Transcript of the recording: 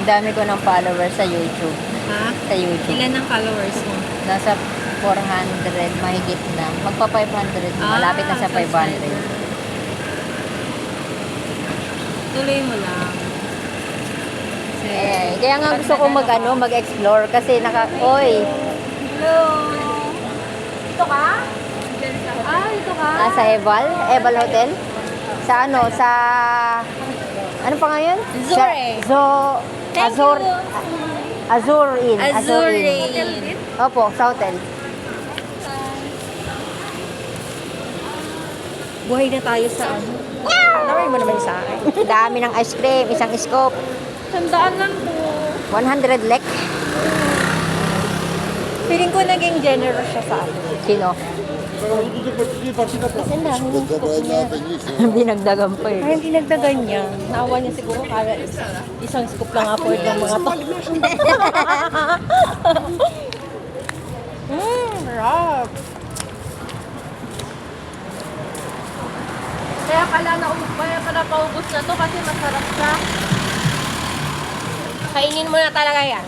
dami ko ng followers sa YouTube. Ha? Sa YouTube. Ilan ang followers mo? Nasa 400, mahigit na. Magpa 500, malapit na sa 500. Tuloy mo lang. Kaya nga gusto ko mag-explore kasi oy, Hello! Ito ka? Ito ka? sa Eval Hotel. Sa ano pa nga yun? Azure. Thank Azure. you. Azure Inn. Azure. Opo, sa hotel. Buhay na tayo sa ano. Naway mo naman sa akin. Dami ng ice cream, isang scoop. Sandaan lang po. 100 lek. Feeling ko naging generous siya sa akin. Sino? Binagdagan pa eh. Parang dinagdagan niya. Naawa niya siguro kaya isang scoop lang afford ng mga to. Sarap. Kaya pala paubos na to kasi masarap siya. Kainin mo na talaga yan.